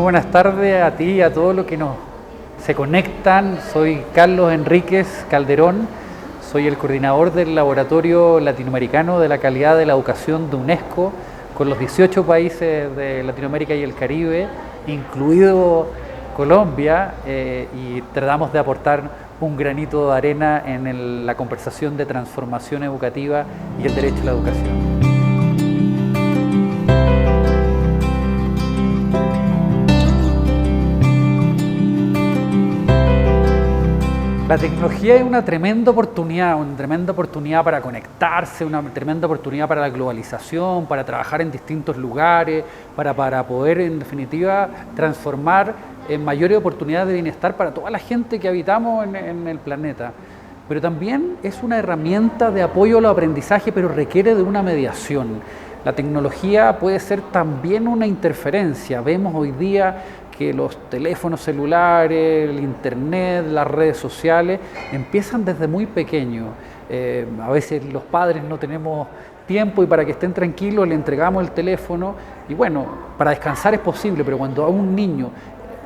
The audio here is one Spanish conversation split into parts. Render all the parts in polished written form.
buenas tardes a ti y a todos los que se conectan. Soy Carlos Enríquez Calderón, soy el coordinador del Laboratorio Latinoamericano de la Calidad de la Educación de UNESCO, con los 18 países de Latinoamérica y el Caribe, incluido Colombia, y tratamos de aportar un granito de arena en la conversación de transformación educativa y el derecho a la educación. La tecnología es una tremenda oportunidad para conectarse, una tremenda oportunidad para la globalización, para trabajar en distintos lugares, para poder, en definitiva, transformar en mayores oportunidades de bienestar para toda la gente que habitamos en el planeta. Pero también es una herramienta de apoyo al aprendizaje, pero requiere de una mediación. La tecnología puede ser también una interferencia. Vemos hoy día que los teléfonos celulares, el internet, las redes sociales empiezan desde muy pequeños. A veces los padres no tenemos tiempo y para que estén tranquilos le entregamos el teléfono y bueno, para descansar es posible, pero cuando a un niño,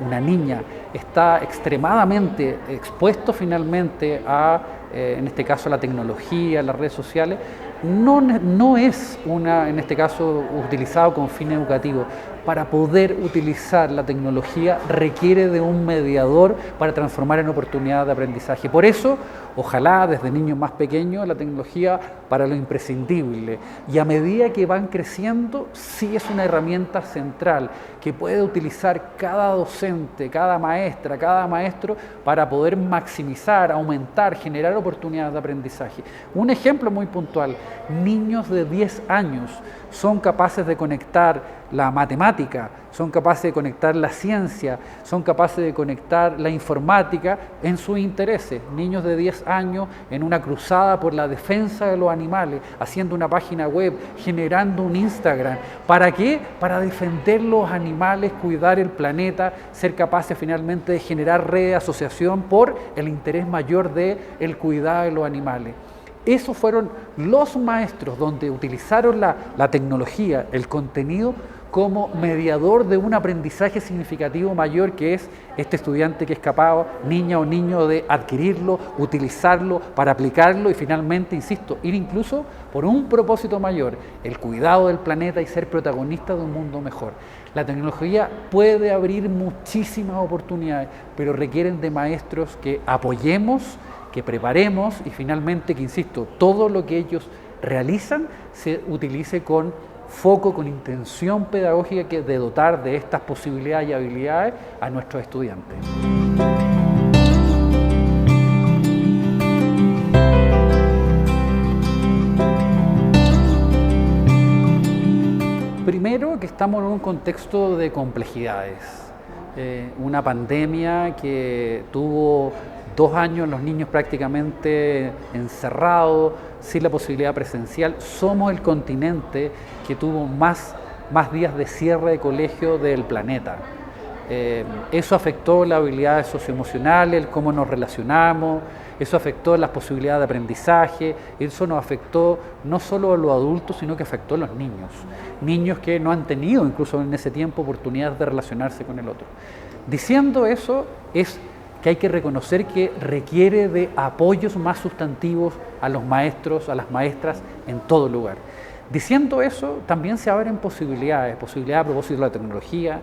una niña, está extremadamente expuesto finalmente a, en este caso, la tecnología, las redes sociales, no es en este caso, utilizado con fines educativos. Para poder utilizar la tecnología requiere de un mediador para transformar en oportunidades de aprendizaje. Por eso, ojalá desde niños más pequeños, la tecnología para lo imprescindible. Y a medida que van creciendo, sí es una herramienta central que puede utilizar cada docente, cada maestra, cada maestro para poder maximizar, aumentar, generar oportunidades de aprendizaje. Un ejemplo muy puntual, niños de 10 años son capaces de conectar la matemática, son capaces de conectar la ciencia, son capaces de conectar la informática en sus intereses. Niños de 10 años en una cruzada por la defensa de los animales, haciendo una página web, generando un Instagram. ¿Para qué? Para defender los animales, cuidar el planeta, ser capaces finalmente de generar redes de asociación por el interés mayor del cuidado de los animales. Esos fueron los maestros donde utilizaron la tecnología, el contenido, como mediador de un aprendizaje significativo mayor, que es este estudiante que es capaz, niña o niño, de adquirirlo, utilizarlo para aplicarlo y finalmente, insisto, ir incluso por un propósito mayor, el cuidado del planeta y ser protagonista de un mundo mejor. La tecnología puede abrir muchísimas oportunidades, pero requieren de maestros que apoyemos, que preparemos y finalmente, que insisto, todo lo que ellos realizan se utilice con foco, con intención pedagógica de dotar de estas posibilidades y habilidades a nuestros estudiantes. Primero, que estamos en un contexto de complejidades. Una pandemia que tuvo 2 años los niños prácticamente encerrados, sin la posibilidad presencial. Somos el continente que tuvo más días de cierre de colegio del planeta. Eso afectó las habilidades socioemocionales, el cómo nos relacionamos, eso afectó las posibilidades de aprendizaje, eso nos afectó no solo a los adultos, sino que afectó a los niños. Niños que no han tenido incluso en ese tiempo oportunidades de relacionarse con el otro. Diciendo eso, es que hay que reconocer que requiere de apoyos más sustantivos a los maestros, a las maestras en todo lugar. Diciendo eso, también se abren posibilidades a propósito de la tecnología,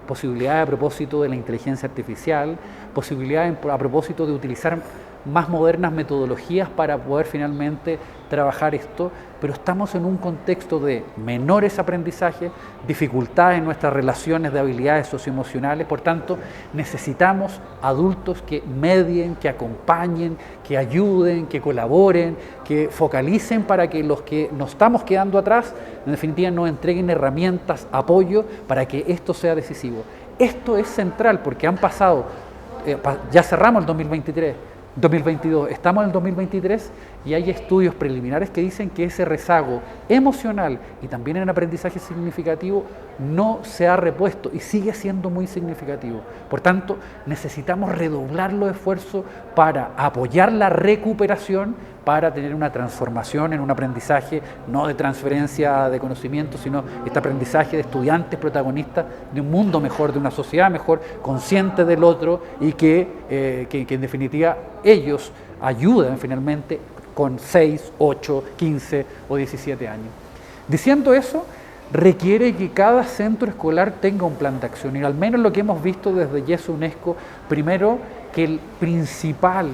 posibilidades a propósito de la inteligencia artificial, posibilidades a propósito de utilizar más modernas metodologías para poder finalmente trabajar esto, pero estamos en un contexto de menores aprendizajes, dificultades en nuestras relaciones de habilidades socioemocionales, por tanto necesitamos adultos que medien, que acompañen, que ayuden, que colaboren, que focalicen para que los que nos estamos quedando atrás, en definitiva, nos entreguen herramientas, apoyo para que esto sea decisivo. Esto es central porque han pasado, ya cerramos el 2022, estamos en el 2023 y hay estudios preliminares que dicen que ese rezago emocional y también en aprendizaje significativo no se ha repuesto y sigue siendo muy significativo. Por tanto, necesitamos redoblar los esfuerzos para apoyar la recuperación, para tener una transformación en un aprendizaje no de transferencia de conocimiento, sino este aprendizaje de estudiantes protagonistas de un mundo mejor, de una sociedad mejor, consciente del otro y que en definitiva ellos ayudan finalmente con 6, 8, 15 o 17 años. Diciendo eso, requiere que cada centro escolar tenga un plan de acción y al menos lo que hemos visto desde YES UNESCO, primero que el principal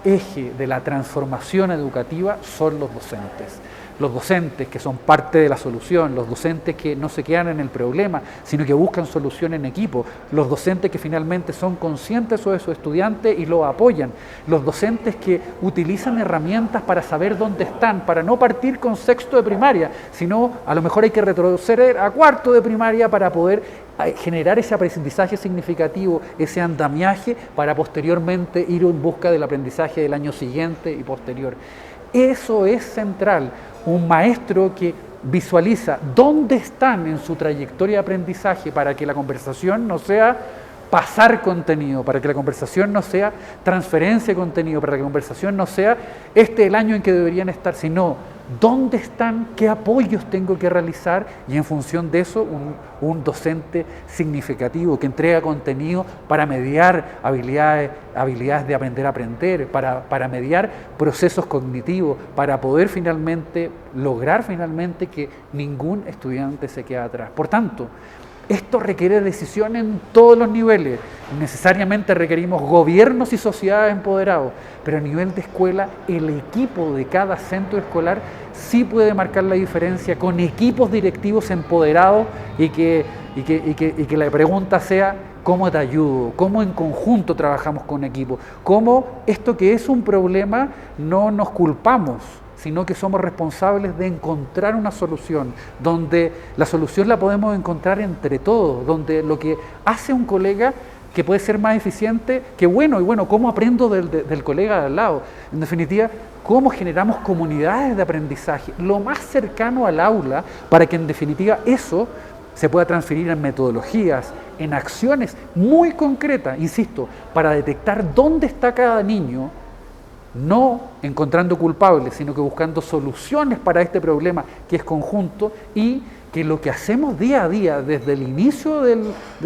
eje de la transformación educativa son los docentes. Los docentes que son parte de la solución, los docentes que no se quedan en el problema, sino que buscan solución en equipo, los docentes que finalmente son conscientes de sus estudiantes y lo apoyan, los docentes que utilizan herramientas para saber dónde están, para no partir con sexto de primaria, sino a lo mejor hay que retroceder a cuarto de primaria para poder generar ese aprendizaje significativo, ese andamiaje para posteriormente ir en busca del aprendizaje del año siguiente y posterior. Eso es central. Un maestro que visualiza dónde están en su trayectoria de aprendizaje para que la conversación no sea pasar contenido, para que la conversación no sea transferencia de contenido, para que la conversación no sea este es el año en que deberían estar, sino dónde están, qué apoyos tengo que realizar y en función de eso un docente significativo que entrega contenido para mediar habilidades de aprender a aprender, para mediar procesos cognitivos, para poder finalmente lograr que ningún estudiante se quede atrás. Por tanto, esto requiere decisión en todos los niveles. Necesariamente requerimos gobiernos y sociedades empoderados, pero a nivel de escuela, el equipo de cada centro escolar sí puede marcar la diferencia con equipos directivos empoderados y que la pregunta sea ¿cómo te ayudo? ¿Cómo en conjunto trabajamos con equipo? ¿Cómo esto que es un problema no nos culpamos, sino que somos responsables de encontrar una solución, donde la solución la podemos encontrar entre todos, donde lo que hace un colega que puede ser más eficiente, que bueno, y bueno, ¿cómo aprendo del colega de al lado? En definitiva, ¿cómo generamos comunidades de aprendizaje lo más cercano al aula para que en definitiva eso se pueda transferir en metodologías, en acciones muy concretas, insisto, para detectar dónde está cada niño, no encontrando culpables, sino que buscando soluciones para este problema que es conjunto y que lo que hacemos día a día, desde el inicio de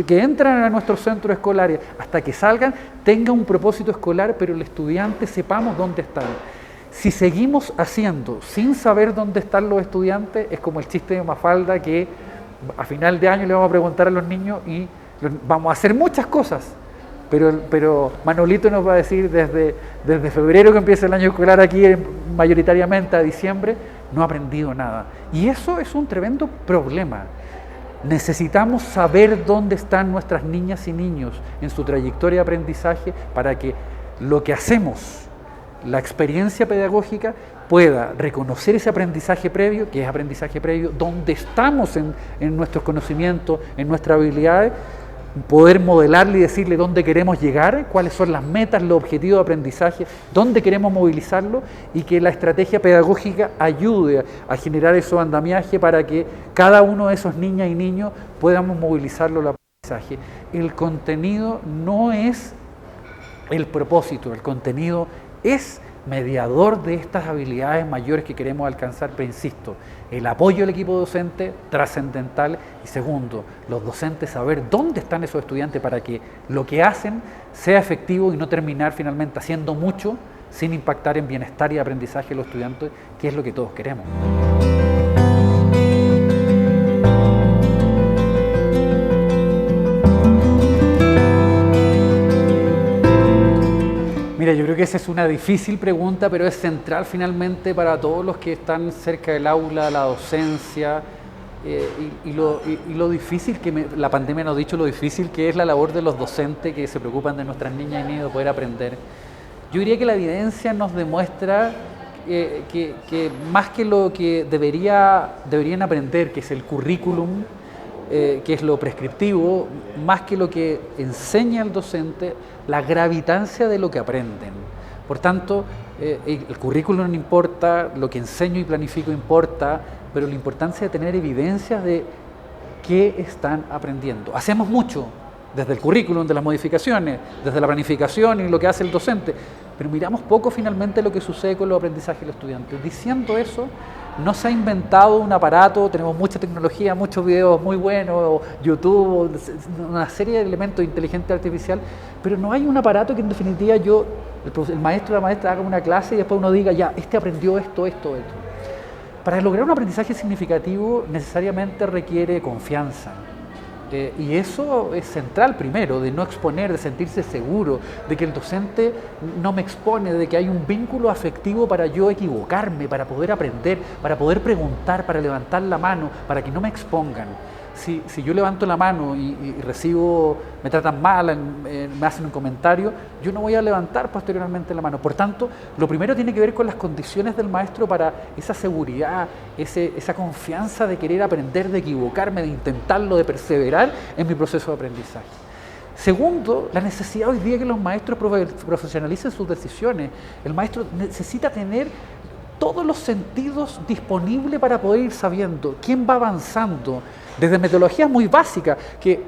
que entran a nuestros centros escolares hasta que salgan, tenga un propósito escolar, pero el estudiante sepamos dónde están. Si seguimos haciendo sin saber dónde están los estudiantes, es como el chiste de Mafalda que a final de año le vamos a preguntar a los niños y vamos a hacer muchas cosas. Pero Manolito nos va a decir desde febrero que empieza el año escolar aquí, mayoritariamente a diciembre, no ha aprendido nada. Y eso es un tremendo problema. Necesitamos saber dónde están nuestras niñas y niños en su trayectoria de aprendizaje para que lo que hacemos, la experiencia pedagógica, pueda reconocer ese aprendizaje previo, que es aprendizaje previo, dónde estamos en nuestros conocimientos, en nuestras habilidades, poder modelarle y decirle dónde queremos llegar, cuáles son las metas, los objetivos de aprendizaje, dónde queremos movilizarlo y que la estrategia pedagógica ayude a generar esos andamiajes para que cada uno de esos niñas y niños podamos movilizarlo al aprendizaje. El contenido no es el propósito, el contenido es mediador de estas habilidades mayores que queremos alcanzar, pero insisto, el apoyo del equipo docente, trascendental, y segundo, los docentes saber dónde están esos estudiantes para que lo que hacen sea efectivo y no terminar finalmente haciendo mucho sin impactar en bienestar y aprendizaje de los estudiantes, que es lo que todos queremos. Mira, yo creo que esa es una difícil pregunta, pero es central finalmente para todos los que están cerca del aula, la docencia, y lo difícil que la pandemia nos ha dicho, lo difícil que es la labor de los docentes que se preocupan de nuestras niñas y niños de poder aprender. Yo diría que la evidencia nos demuestra que más que lo que deberían aprender, que es el currículum, que es lo prescriptivo, más que lo que enseña el docente, la gravitancia de lo que aprenden. Por tanto, el currículum no importa, lo que enseño y planifico importa, pero la importancia de tener evidencias de qué están aprendiendo. Hacemos mucho, desde el currículum, de las modificaciones, desde la planificación y lo que hace el docente, pero miramos poco finalmente lo que sucede con los aprendizajes de los estudiantes. Diciendo eso, no se ha inventado un aparato, tenemos mucha tecnología, muchos videos muy buenos, YouTube, una serie de elementos de inteligencia artificial, pero no hay un aparato que en definitiva el maestro o la maestra haga una clase y después uno diga, ya, este aprendió esto. Para lograr un aprendizaje significativo necesariamente requiere confianza. Y eso es central primero, de no exponer, de sentirse seguro, de que el docente no me expone, de que hay un vínculo afectivo para yo equivocarme, para poder aprender, para poder preguntar, para levantar la mano, para que no me expongan. Si yo levanto la mano y recibo, me tratan mal, me hacen un comentario, yo no voy a levantar posteriormente la mano. Por tanto, lo primero tiene que ver con las condiciones del maestro para esa seguridad, esa confianza de querer aprender, de equivocarme, de intentarlo, de perseverar en mi proceso de aprendizaje. Segundo, la necesidad hoy día que los maestros profesionalicen sus decisiones. El maestro necesita tener todos los sentidos disponibles para poder ir sabiendo quién va avanzando, desde metodologías muy básicas, que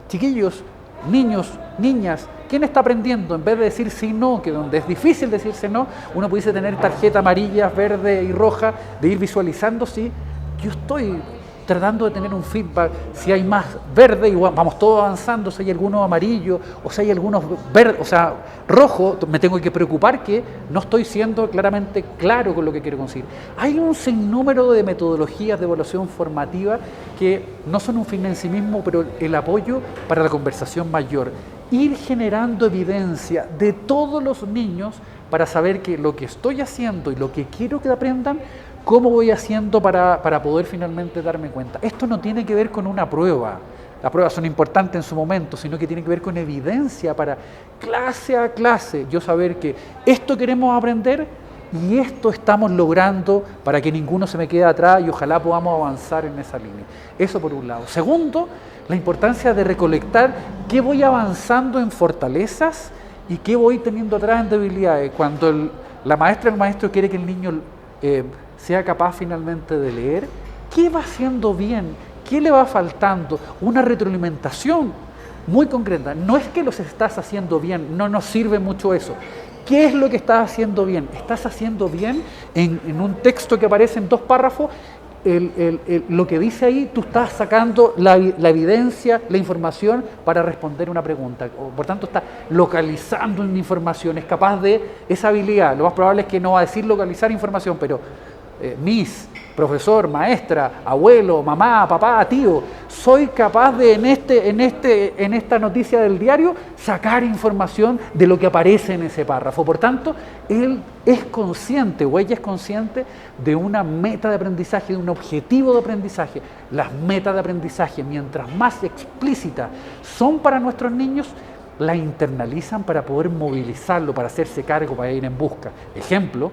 chiquillos, niños, niñas, ¿quién está aprendiendo? En vez de decir sí, no, que donde es difícil decirse no, uno pudiese tener tarjeta amarilla, verde y roja, de ir visualizando si yo estoy tratando de tener un feedback, si hay más verde, igual vamos todos avanzando, si hay algunos amarillos, o si hay algunos verdes, o sea, rojo, me tengo que preocupar que no estoy siendo claramente claro con lo que quiero conseguir. Hay un sinnúmero de metodologías de evaluación formativa que no son un fin en sí mismo, pero el apoyo para la conversación mayor. Ir generando evidencia de todos los niños para saber que lo que estoy haciendo y lo que quiero que aprendan, ¿cómo voy haciendo para poder finalmente darme cuenta? Esto no tiene que ver con una prueba. Las pruebas son importantes en su momento, sino que tiene que ver con evidencia para clase a clase yo saber que esto queremos aprender y esto estamos logrando para que ninguno se me quede atrás y ojalá podamos avanzar en esa línea. Eso por un lado. Segundo, la importancia de recolectar qué voy avanzando en fortalezas y qué voy teniendo atrás en debilidades. Cuando la maestra o el maestro quiere que el niño sea capaz finalmente de leer, ¿qué va haciendo bien? ¿Qué le va faltando? Una retroalimentación muy concreta. No es que los estás haciendo bien, no nos sirve mucho eso. ¿Qué es lo que estás haciendo bien? ¿Estás haciendo bien en un texto que aparece en 2 párrafos? Lo que dice ahí, tú estás sacando la evidencia, la información para responder una pregunta. Por tanto, estás localizando una información, es capaz de esa habilidad. Lo más probable es que no va a decir localizar información, pero Miss, profesor, maestra, abuelo, mamá, papá, tío, soy capaz de en esta noticia del diario sacar información de lo que aparece en ese párrafo. Por tanto, él es consciente o ella es consciente de una meta de aprendizaje, de un objetivo de aprendizaje. Las metas de aprendizaje, mientras más explícitas son para nuestros niños, la internalizan para poder movilizarlo, para hacerse cargo, para ir en busca. Ejemplo,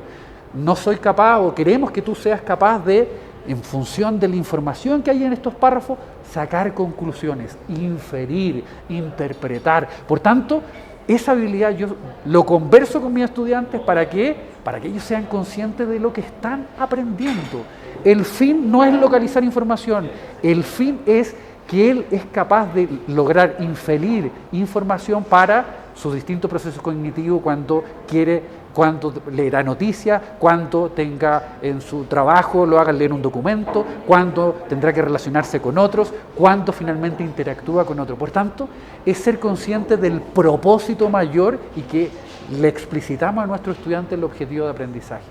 no soy capaz o queremos que tú seas capaz de, en función de la información que hay en estos párrafos, sacar conclusiones, inferir, interpretar. Por tanto, esa habilidad yo lo converso con mis estudiantes para que ellos sean conscientes de lo que están aprendiendo. El fin no es localizar información, el fin es que él es capaz de lograr inferir información para sus distintos procesos cognitivos cuando leerá noticias, cuando tenga en su trabajo, lo haga leer un documento, cuando tendrá que relacionarse con otros, cuando finalmente interactúa con otros. Por tanto, es ser consciente del propósito mayor y que le explicitamos a nuestros estudiantes el objetivo de aprendizaje.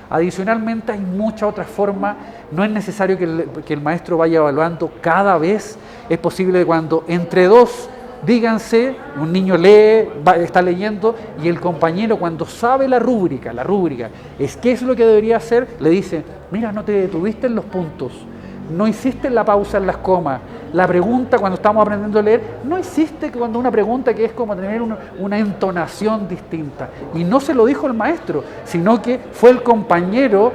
Adicionalmente, hay muchas otras formas, no es necesario que el maestro vaya evaluando cada vez, es posible cuando entre dos díganse, un niño lee, está leyendo y el compañero cuando sabe la rúbrica es qué es lo que debería hacer, le dice, mira, no te detuviste en los puntos, no hiciste la pausa en las comas, la pregunta cuando estamos aprendiendo a leer, no hiciste cuando una pregunta que es como tener una entonación distinta. Y no se lo dijo el maestro, sino que fue el compañero,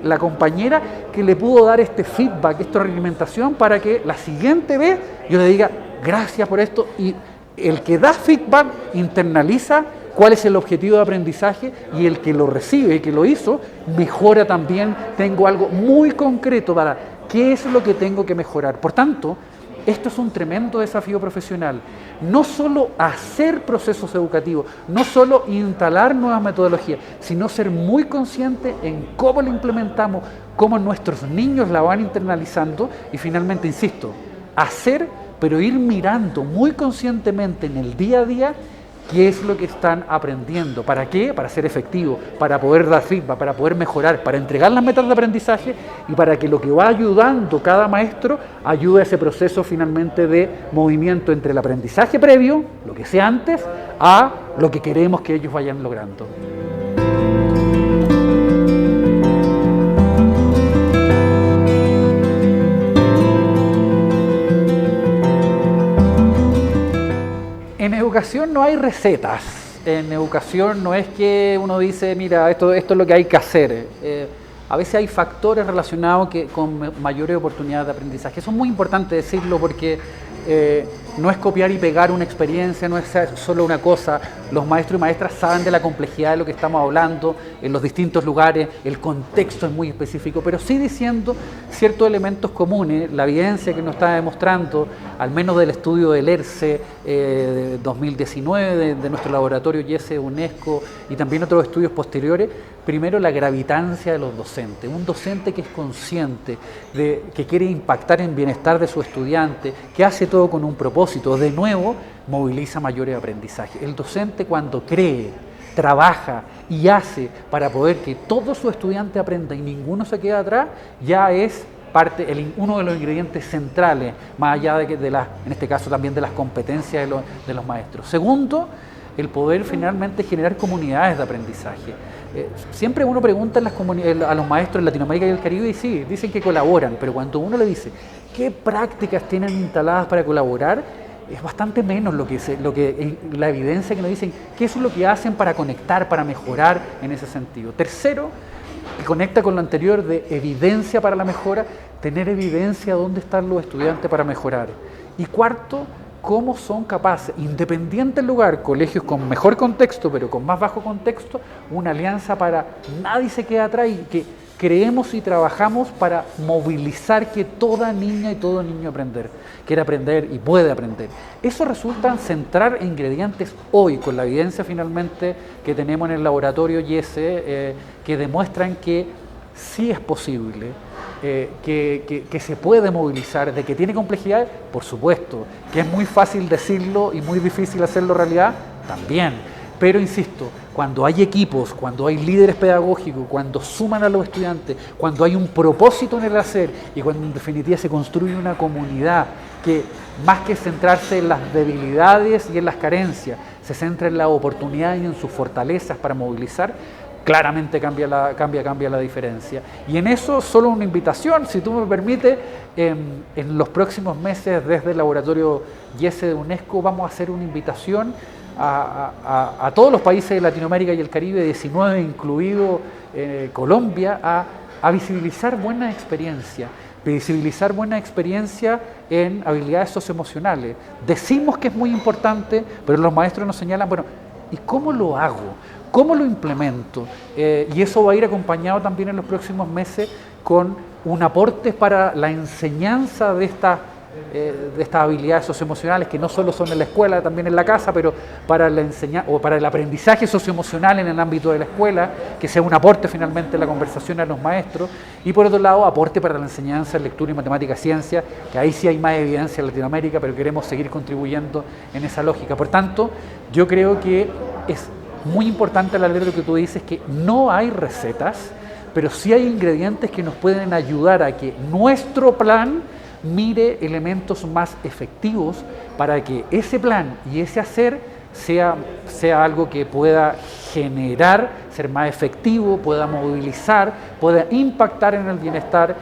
la compañera que le pudo dar este feedback, esta retroalimentación para que la siguiente vez yo le diga, gracias por esto, y el que da feedback internaliza cuál es el objetivo de aprendizaje y el que lo recibe y que lo hizo, mejora también, tengo algo muy concreto para qué es lo que tengo que mejorar. Por tanto, esto es un tremendo desafío profesional. No solo hacer procesos educativos, no solo instalar nuevas metodologías, sino ser muy consciente en cómo lo implementamos, cómo nuestros niños la van internalizando y finalmente, insisto, hacer, pero ir mirando muy conscientemente en el día a día qué es lo que están aprendiendo. ¿Para qué? Para ser efectivo, para poder dar feedback, para poder mejorar, para entregar las metas de aprendizaje y para que lo que va ayudando cada maestro ayude a ese proceso finalmente de movimiento entre el aprendizaje previo, lo que sea antes, a lo que queremos que ellos vayan logrando. En educación no hay recetas, en educación no es que uno dice, mira, esto es lo que hay que hacer. A veces hay factores relacionados con mayores oportunidades de aprendizaje. Eso es muy importante decirlo porque no es copiar y pegar una experiencia, no es solo una cosa. Los maestros y maestras saben de la complejidad de lo que estamos hablando en los distintos lugares, el contexto es muy específico, pero sí diciendo ciertos elementos comunes. La evidencia que nos está demostrando, al menos del estudio del ERCE 2019, de nuestro laboratorio YESE UNESCO y también otros estudios posteriores, primero la gravitancia de los docentes. Un docente que es consciente, que quiere impactar en bienestar de su estudiante, que hace todo con un propósito, de nuevo, moviliza mayores aprendizajes. El docente cuando cree, trabaja y hace para poder que todo su estudiante aprenda y ninguno se quede atrás, ya es uno de los ingredientes centrales, más allá en este caso también de las competencias de los maestros. Segundo, el poder finalmente generar comunidades de aprendizaje. Siempre uno pregunta a los maestros en Latinoamérica y el Caribe y sí, dicen que colaboran, pero cuando uno le dice qué prácticas tienen instaladas para colaborar, es bastante menos la evidencia que nos dicen qué es lo que hacen para conectar, para mejorar en ese sentido. Tercero, que conecta con lo anterior de evidencia para la mejora, tener evidencia de dónde están los estudiantes para mejorar. Y cuarto, cómo son capaces, independiente del lugar, colegios con mejor contexto, pero con más bajo contexto, una alianza para nadie se quede atrás y que creemos y trabajamos para movilizar que toda niña y todo niño quiere aprender y puede aprender. Eso resulta en centrar ingredientes hoy, con la evidencia finalmente que tenemos en el laboratorio YESE, que demuestran que sí es posible, que se puede movilizar, de que tiene complejidad, por supuesto, que es muy fácil decirlo y muy difícil hacerlo realidad, también. Pero insisto, cuando hay equipos, cuando hay líderes pedagógicos, cuando suman a los estudiantes, cuando hay un propósito en el hacer y cuando en definitiva se construye una comunidad que más que centrarse en las debilidades y en las carencias, se centra en las oportunidades y en sus fortalezas para movilizar, claramente cambia la diferencia. Y en eso solo una invitación, si tú me permites, en los próximos meses desde el laboratorio YESE de UNESCO vamos a hacer una invitación a todos los países de Latinoamérica y el Caribe, 19 incluido Colombia, a visibilizar buena experiencia en habilidades socioemocionales. Decimos que es muy importante, pero los maestros nos señalan, bueno, ¿y cómo lo hago? ¿Cómo lo implemento? Y eso va a ir acompañado también en los próximos meses con un aporte para la enseñanza de estas habilidades socioemocionales, que no solo son en la escuela, también en la casa, pero para el aprendizaje socioemocional en el ámbito de la escuela, que sea un aporte finalmente a la conversación a los maestros, y por otro lado, aporte para la enseñanza en lectura y matemática ciencia, que ahí sí hay más evidencia en Latinoamérica, pero queremos seguir contribuyendo en esa lógica. Por tanto, yo creo que es muy importante al leer lo que tú dices, que no hay recetas, pero sí hay ingredientes que nos pueden ayudar a que nuestro plan mire elementos más efectivos para que ese plan y ese hacer sea algo que pueda generar, ser más efectivo, pueda movilizar, pueda impactar en el bienestar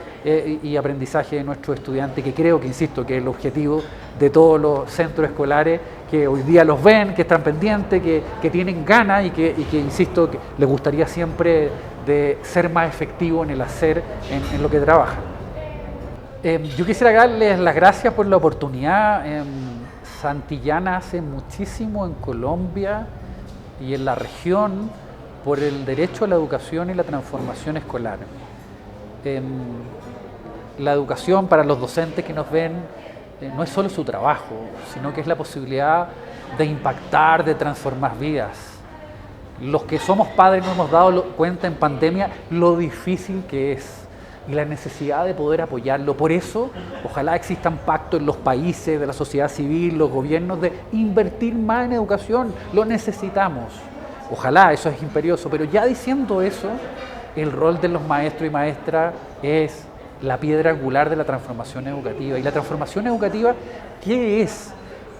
y aprendizaje de nuestros estudiantes, que creo que, insisto, que es el objetivo de todos los centros escolares que hoy día los ven, que están pendientes, que tienen ganas y que insisto, que les gustaría siempre de ser más efectivo en el hacer, en lo que trabajan. Yo quisiera darles las gracias por la oportunidad. Santillana hace muchísimo en Colombia y en la región por el derecho a la educación y la transformación escolar. La educación para los docentes que nos ven no es solo su trabajo, sino que es la posibilidad de impactar, de transformar vidas. Los que somos padres nos hemos dado cuenta en pandemia lo difícil que es y la necesidad de poder apoyarlo. Por eso, ojalá existan pactos en los países, de la sociedad civil, los gobiernos, de invertir más en educación. Lo necesitamos. Ojalá, eso es imperioso. Pero ya diciendo eso, el rol de los maestros y maestras es la piedra angular de la transformación educativa. ¿Y la transformación educativa qué es?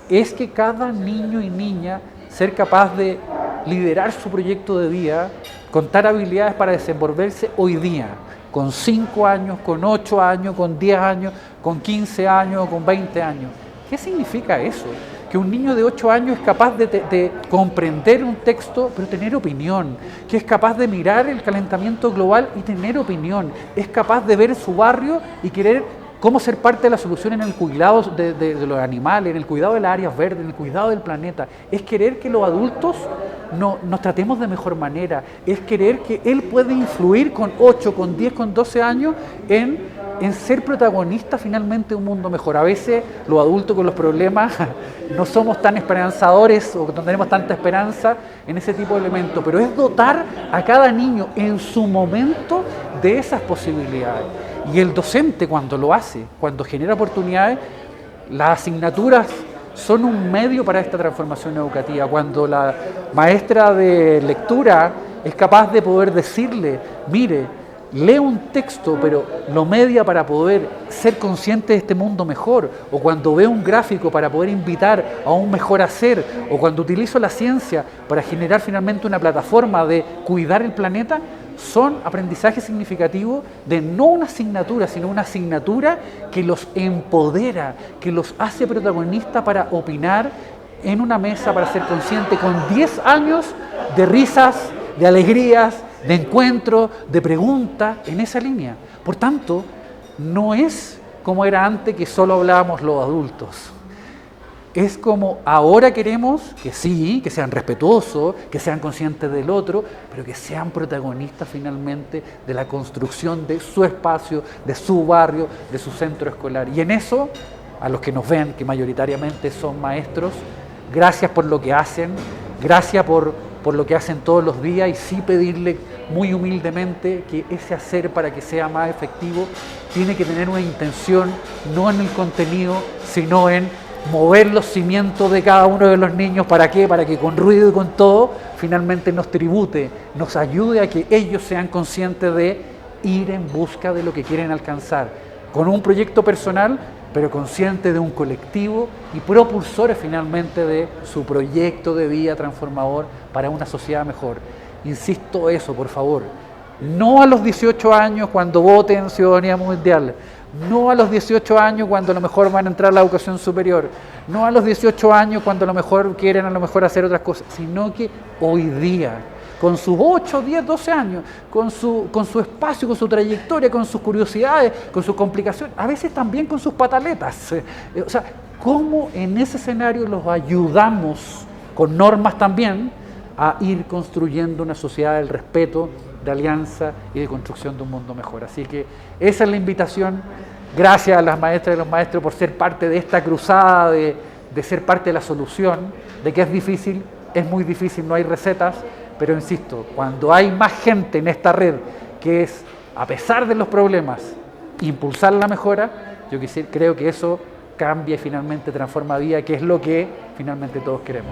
Es que cada niño y niña ser capaz de liderar su proyecto de vida, contar habilidades para desenvolverse hoy día, con 5 años, con 8 años, con 10 años, con 15 años, con 20 años. ¿Qué significa eso? Que un niño de 8 años es capaz de comprender un texto, pero tener opinión, que es capaz de mirar el calentamiento global y tener opinión, es capaz de ver su barrio y querer cómo ser parte de la solución en el cuidado de los animales, en el cuidado de las áreas verdes, en el cuidado del planeta. Es querer que los adultos nos tratemos de mejor manera, es querer que él puede influir con 8, con 10, con 12 años en ser protagonista finalmente de un mundo mejor. A veces los adultos con los problemas no somos tan esperanzadores o no tenemos tanta esperanza en ese tipo de elementos, pero es dotar a cada niño en su momento de esas posibilidades. Y el docente cuando lo hace, cuando genera oportunidades, las asignaturas son un medio para esta transformación educativa. Cuando la maestra de lectura es capaz de poder decirle, mire, lee un texto, pero lo media para poder ser consciente de este mundo mejor, o cuando ve un gráfico para poder invitar a un mejor hacer, o cuando utilizo la ciencia para generar finalmente una plataforma de cuidar el planeta, son aprendizajes significativos de no una asignatura, sino una asignatura que los empodera, que los hace protagonistas para opinar en una mesa, para ser consciente con 10 años de risas, de alegrías, de encuentro, de preguntas en esa línea. Por tanto, no es como era antes que solo hablábamos los adultos. Es como ahora queremos que sí, que sean respetuosos, que sean conscientes del otro, pero que sean protagonistas finalmente de la construcción de su espacio, de su barrio, de su centro escolar. Y en eso, a los que nos ven, que mayoritariamente son maestros, gracias por lo que hacen, gracias por lo que hacen todos los días, y sí pedirle muy humildemente que ese hacer, para que sea más efectivo, tiene que tener una intención, no en el contenido, sino en mover los cimientos de cada uno de los niños. ¿Para qué? Para que con ruido y con todo finalmente nos tribute, nos ayude a que ellos sean conscientes de ir en busca de lo que quieren alcanzar, con un proyecto personal, pero conscientes de un colectivo y propulsores finalmente de su proyecto de vida transformador para una sociedad mejor. Insisto eso, por favor. No a los 18 años cuando voten Ciudadanía Mundial, no a los 18 años cuando a lo mejor van a entrar a la educación superior, no a los 18 años cuando a lo mejor quieren hacer otras cosas, sino que hoy día, con sus 8, 10, 12 años, con su espacio, con su trayectoria, con sus curiosidades, con sus complicaciones, a veces también con sus pataletas. O sea, ¿cómo en ese escenario los ayudamos con normas también a ir construyendo una sociedad del respeto, de alianza y de construcción de un mundo mejor? Así que esa es la invitación. Gracias a las maestras y los maestros por ser parte de esta cruzada, de ser parte de la solución, de que es difícil, es muy difícil, no hay recetas, pero insisto, cuando hay más gente en esta red que es, a pesar de los problemas, impulsar la mejora, yo creo que eso cambia y finalmente transforma vida, que es lo que finalmente todos queremos.